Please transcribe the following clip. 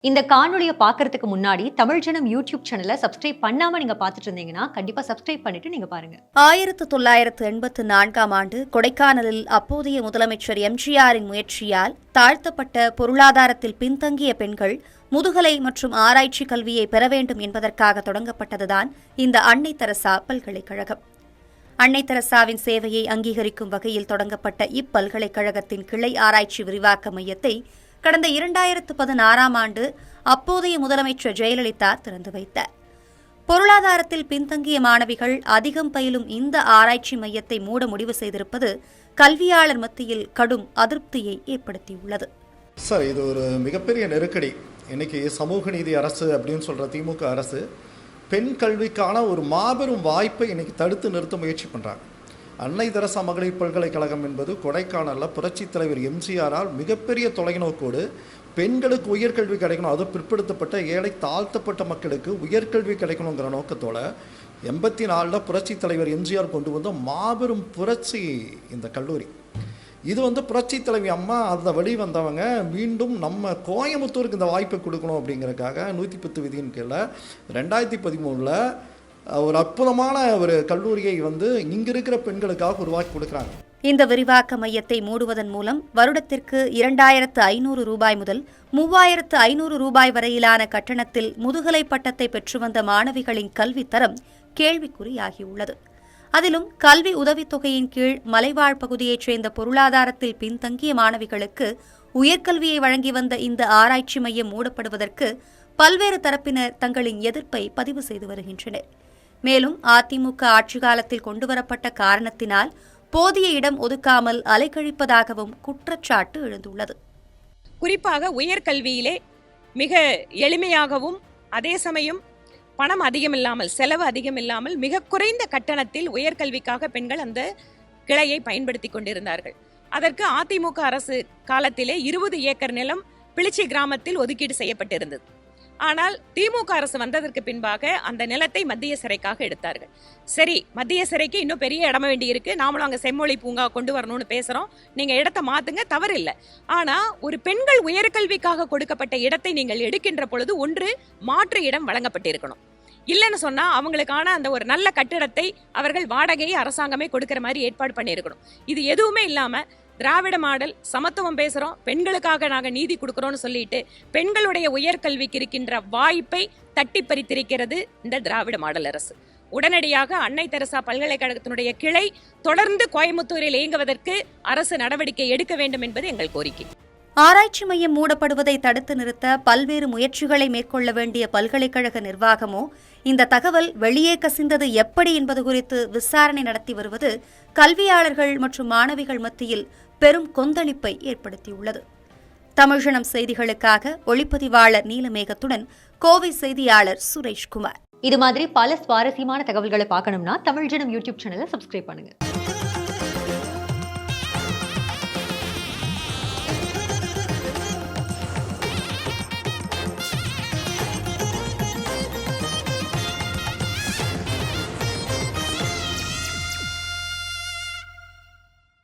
இந்த காணொளியை பார்க்கறதுக்கு முன்னாடி தமிழ் ஜனம் யூடியூப் சேனலை சப்ஸ்கிரைப் பண்ணாம நீங்க பார்த்துட்டு இருந்தீங்கன்னா கண்டிப்பா சப்ஸ்கிரைப் பண்ணிட்டு நீங்க பாருங்க. 1984ஆம் ஆண்டு கொடைக்கானலில் அப்போதைய முதலமைச்சர் எம்ஜிஆரின் முயற்சியால் தாழ்த்தப்பட்ட பொருளாதாரத்தில் பின்தங்கிய பெண்கள் முதுகலை மற்றும் ஆராய்ச்சி கல்வியை பெற வேண்டும் என்பதற்காக தொடங்கப்பட்டதுதான் இந்த அன்னை தெரசா பல்கலைக்கழகம். அன்னை தெரசாவின் சேவையை அங்கீகரிக்கும் வகையில் தொடங்கப்பட்ட இப்பல்கலைக்கழகத்தின் கிளை ஆராய்ச்சி விரிவாக்க மையத்தை கடந்த 2016ஆம் ஆண்டு அப்போதைய முதலமைச்சர் ஜெயலலிதா திறந்து வைத்தார். பொருளாதாரத்தில் பின்தங்கிய மாணவிகள் அதிகம் பயிலும் இந்த ஆராய்ச்சி மையத்தை மூட முடிவு செய்திருப்பது கல்வியாளர் மத்தியில் கடும் அதிருப்தியை ஏற்படுத்தியுள்ளது. சார், இது ஒரு மிகப்பெரிய நெருக்கடி. இன்னைக்கு சமூக நீதி அரசு அப்படின்னு சொல்ற திமுக அரசு பெண் கல்விக்கான ஒரு மாபெரும் வாய்ப்பை இன்னைக்கு தடுத்து நிறுத்த முயற்சி பண்றாங்க. அன்னை தெரசா மகளிர் பல்கலைக்கழகம் என்பது கொடைக்கானலில் புரட்சித் தலைவர் எம்ஜிஆரால் மிகப்பெரிய தொலைநோக்கோடு பெண்களுக்கு உயர்கல்வி கிடைக்கணும், அது பிற்படுத்தப்பட்ட ஏழை தாழ்த்தப்பட்ட மக்களுக்கு உயர்கல்வி கிடைக்கணுங்கிற நோக்கத்தோட 84 புரட்சித் தலைவர் எம்ஜிஆர் கொண்டு வந்த மாபெரும் புரட்சி இந்த கல்லூரி. இது புரட்சித் தலைவி அம்மா அந்த வழி வந்தவங்க மீண்டும் நம்ம கோயம்புத்தூருக்கு இந்த வாய்ப்பை கொடுக்கணும் அப்படிங்கிறதுக்காக 110 விதியின் கீழே 2013 ஒரு அற்புதமான ஒரு கல்லூரியை இங்க இருக்கிற பெண்களுக்காக உருவாக்கி கொடுக்குறாங்க. இந்த விரிவாக்க மையத்தை மூடுவதன் மூலம் வருடத்திற்கு 2500 ரூபாய் முதல் 3500 ரூபாய் வரையிலான கட்டணத்தில் முதுகலை பட்டத்தை பெற்று வந்த மாணவிகளின் கல்வித்தரம் கேள்விக்குறியாகியுள்ளது. அதிலும் கல்வி உதவித்தொகையின் கீழ் மலைவாழ் பகுதியைச் சேர்ந்த பொருளாதாரத்தில் பின்தங்கிய மாணவிகளுக்கு உயர்கல்வியை வழங்கி வந்த இந்த ஆராய்ச்சி மையம் மூடப்படுவதற்கு பல்வேறு தரப்பினர் தங்களின் எதிர்ப்பை பதிவு செய்து வருகின்றனர். மேலும் அதிமுக ஆட்சி காலத்தில் கொண்டுவரப்பட்ட காரணத்தினால் போதிய இடம் ஒதுக்காமல் அலைக்கழிப்பதாகவும் குற்றச்சாட்டு எழுந்துள்ளது. குறிப்பாக உயர்கல்வியிலே மிக எளிமையாகவும் அதே சமயம் பணம் அதிகமில்லாமல் செலவு அதிகமில்லாமல் மிக குறைந்த கட்டணத்தில் உயர்கல்விக்காக பெண்கள் அந்த கிளையை பயன்படுத்தி கொண்டிருந்தார்கள். அதற்கு அதிமுக அரசு காலத்திலே 20 ஏக்கர் நிலம் பிளிச்சி கிராமத்தில் ஒதுக்கீடு செய்யப்பட்டிருந்தது. ஆனால் திமுக அரசு வந்ததற்கு பின்பாக அந்த நிலத்தை மத்திய சிறைக்காக எடுத்தார்கள். சரி, மத்திய சிறைக்கு இன்னும் பெரிய இடம் வேண்டி இருக்கு, நாமளும் அங்க செம்மொழி பூங்கா கொண்டு வரணும்னு பேசுறோம், நீங்க இடத்தை மாத்துங்க, தவறு இல்லை. ஆனா ஒரு பெண்கள் உயர்கல்விக்காக கொடுக்கப்பட்ட இடத்தை நீங்கள் எடுக்கின்ற பொழுது ஒன்று மாற்று இடம் வழங்கப்பட்டிருக்கணும். இல்லைன்னு சொன்னா அவங்களுக்கான அந்த ஒரு நல்ல கட்டிடத்தை அவர்கள் வாடகையை அரசாங்கமே கொடுக்கிற மாதிரி ஏற்பாடு பண்ணியிருக்கணும். இது எதுவுமே இல்லாம திராவிட மாடல் சமத்துவம் பேசுறோம், பெண்களுக்காக நாங்க நீதி கொடுக்கறோம்னு சொல்லிட்டு பெண்களுடைய உயர்கல்விக்கு இருக்கின்ற வாய்ப்பை தட்டி பறித்திருக்கிறது இந்த திராவிட மாடல் அரசு. உடனடியாக அன்னை தெரசா பல்கலைக்கழகத்தினுடைய கிளை தொடர்ந்து கோயம்புத்தூரில் இயங்குவதற்கு அரசு நடவடிக்கை எடுக்க வேண்டும் என்பது எங்கள் கோரிக்கை. ஆராய்ச்சி மையம் மூடப்படுவதை தடுத்து நிறுத்த பல்வேறு முயற்சிகளை மேற்கொள்ள வேண்டிய பல்கலைக்கழக நிர்வாகமோ இந்த தகவல் வெளியே கசிந்தது எப்படி என்பது குறித்து விசாரணை நடத்தி வருவது கல்வியாளர்கள் மற்றும் மாணவிகள் மத்தியில் பெரும் கொந்தளிப்பை ஏற்படுத்தியுள்ளது. தமிழ்ஜனம் செய்திகளுக்காக ஒளிப்பதிவாளர் நீலமேகத்துடன் கோவை செய்தியாளர் சுரேஷ்குமார். இது மாதிரி பல சுவாரஸ்யமான தகவல்களை பார்க்கணும்னா தமிழ் ஜனம் யூடியூப் சேனலை சப்ஸ்கிரைப் பண்ணுங்க.